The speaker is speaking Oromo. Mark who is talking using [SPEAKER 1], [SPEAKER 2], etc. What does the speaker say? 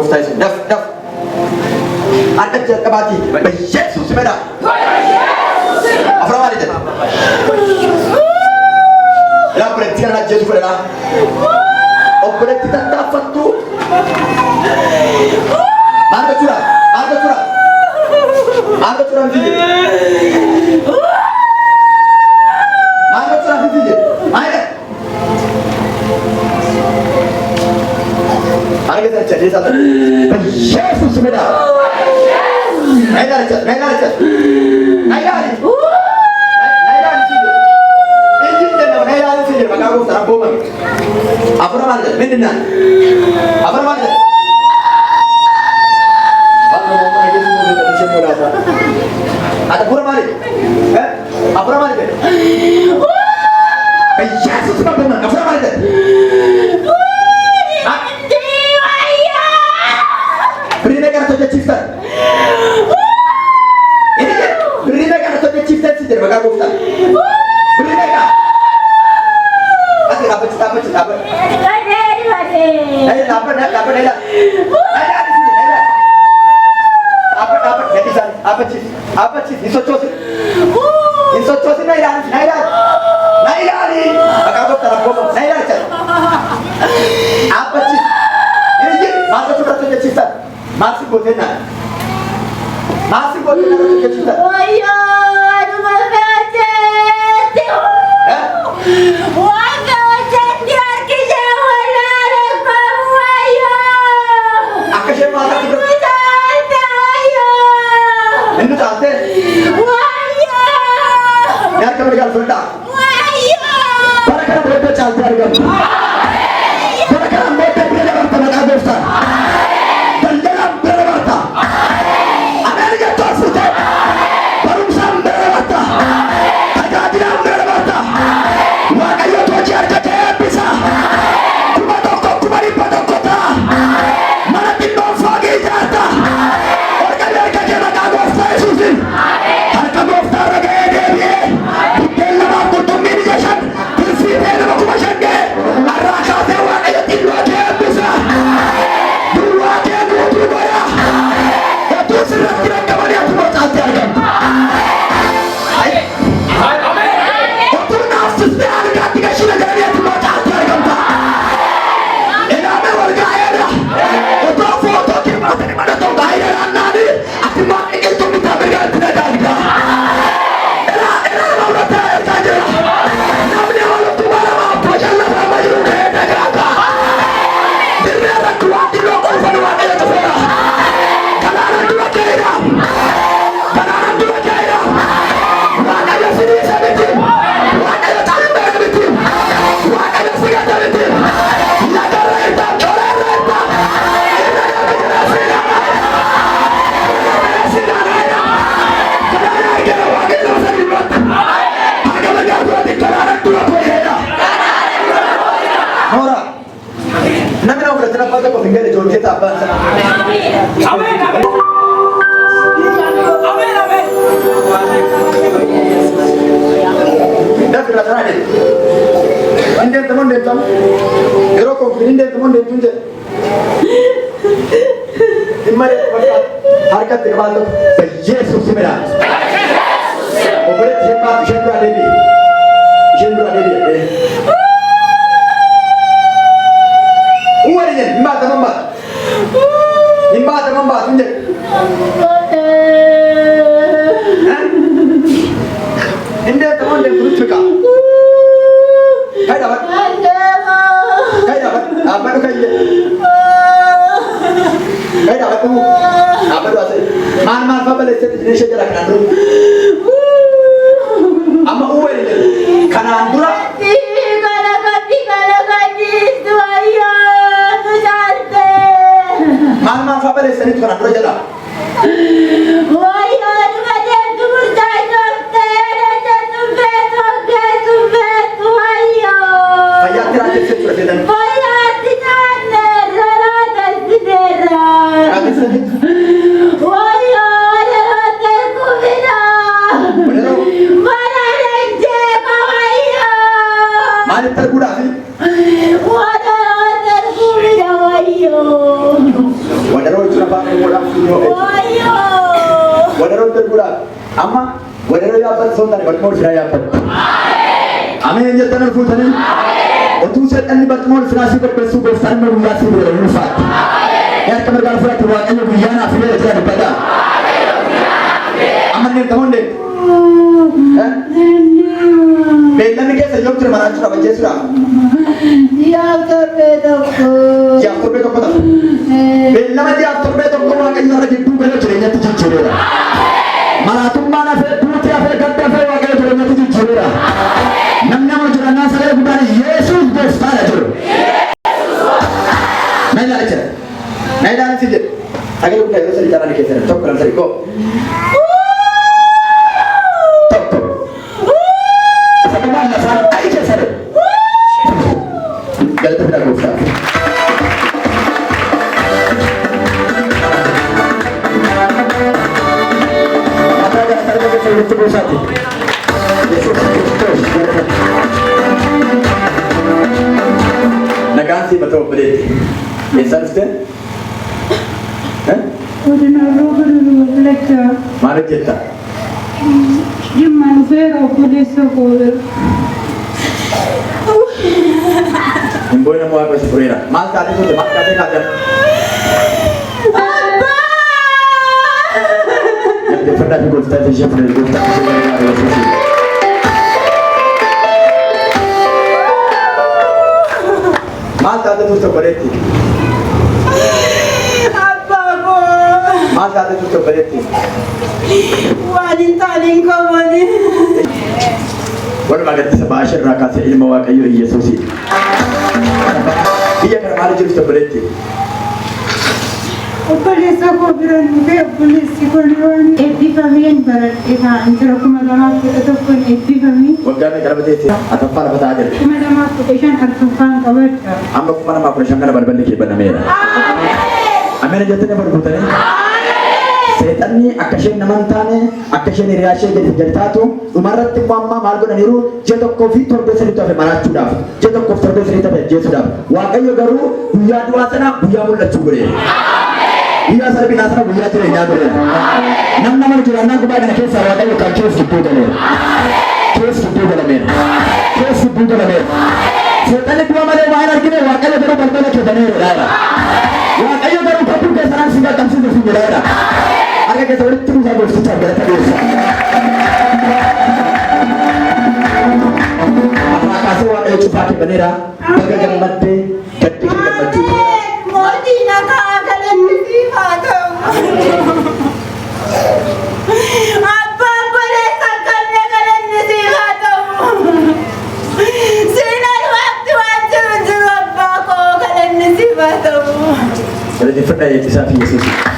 [SPEAKER 1] gooftaa isa daf harka jalqabaati Yesuus meda afra maali jedha yaa obboleetti kana ajjeesu fedha obboleetti tattaafattu maal gochuudha miti Yesus meda naila Amma warra yaabbat sontane batmool firaa yaabbat. Ameen jettan fuutanii. Otuu seexanni batmool firaasii qopheessuu gooftaan immoo guyyaa sii bira hin ulfaatu. Yaa akka margaan fudhatu waaqayyo guyyaa naaf filee jira dubbadha. Amma inni kamonde. Beellamni keessa yoo ture maraachuu qaba jechuudha.
[SPEAKER 2] Diyaaf torbee tokko.
[SPEAKER 1] Diyaaf torbee tokko ta'a. Beellama diyaaf torbee tokko waaqayyo irra gidduu galee jireenyatti jijjiireera. Maraatummaan hafee duuti hafee gadda hafee waaqayyo jireenyatti jijjiireera. Namni amma jirannaa sagalee guddaan Yesuus gooftaadha jiru. Na ilaalcha. Na ilaalchi jedhe. Sagalee guddaa yeroo sadii caalaa keessa jira. Tokko lama sadii koo. Tokko. Sabamaan lafaan ayi keessa jira. Galata fidaa gooftaa. Mataa gara sarara keessa walitti buusaati. Yesuus Kiristoos galata. Nagaan si batoo obboleetti. Eessaa dhufte?
[SPEAKER 2] Godina Rooba Lulluballechaa.
[SPEAKER 1] Maal hojjetta?
[SPEAKER 2] Dhimma dhufeera obboleessa koo.
[SPEAKER 1] Hin boo'ina moo waaqa si fureera? Maal taatee turte? Maal taatee kaatan? Gaggeeffadhaa fi gooftaa ishee fudhate gooftaa ishee gargaara Yesuusiin. Maal taatee turte obboleetti?
[SPEAKER 2] Abbaa koo.
[SPEAKER 1] Maal taatee turte obboleetti?
[SPEAKER 2] Waan hin taane hin qabani.
[SPEAKER 1] Walumaa galatti ba'aa irraa kaasee ilma waaqayyoo Yesuusiin. Biyya kana maal jirtu obboleetti?
[SPEAKER 2] Obboleessa koo bira dhufee obboleessi kun waan eebbifameen baradhee ta'an jira 2011 eebbifamee.
[SPEAKER 1] Waggaa meeqa qabateetti? Ataffaa lafa ta'aa jirti.
[SPEAKER 2] 2015 arfaffaan qabadha.
[SPEAKER 1] Amma 2015 kana balballi kee banameera. Ameen jettanii barbuutanii? Seexanni akka isheen nama hin taane akka isheen hiriyaa ishee gadi taatu dhumarratti immoo amma maal godhaniiru ji'a tokkoo fi torbee sadiitu hafe maraachuudhaaf ji'a tokkoof torbee sadiitu hafe ajjeesuudhaaf waaqayyo garuu guyyaa du'aa sana guyyaa mul'achuu godhe. Guyyaa salphinaa sana guyyaa jireenyaa godhe. Namni nama jiraannaa gubaa kana keessaa waaqayyo kan keessa gidduu galeera. Keessa gidduu galameera. Keessa gidduu galameera. Seexanni du'a malee waan argine waaqayyo garuu balbala kee baneera. Waaqayyo garuu kakuu keessanaan si qaqqabsiisu si jedheera. Akka keessa walitti buusaa gooftichaaf galata dhiyeessa. Afraa kaasee waaqayyo cufaa kee baneera. Baga gammaddee gaddi kee gammachuu.
[SPEAKER 2] Mootii nagaa galanni haa ta'u. Abbaa obboleessa kanneen galanni haa ta'u. Seenaan waqti waan jiru jiru abbaa koo galanni haa ta'u.
[SPEAKER 1] Galateeffadhaa eebbisaa fi Yesuusiin.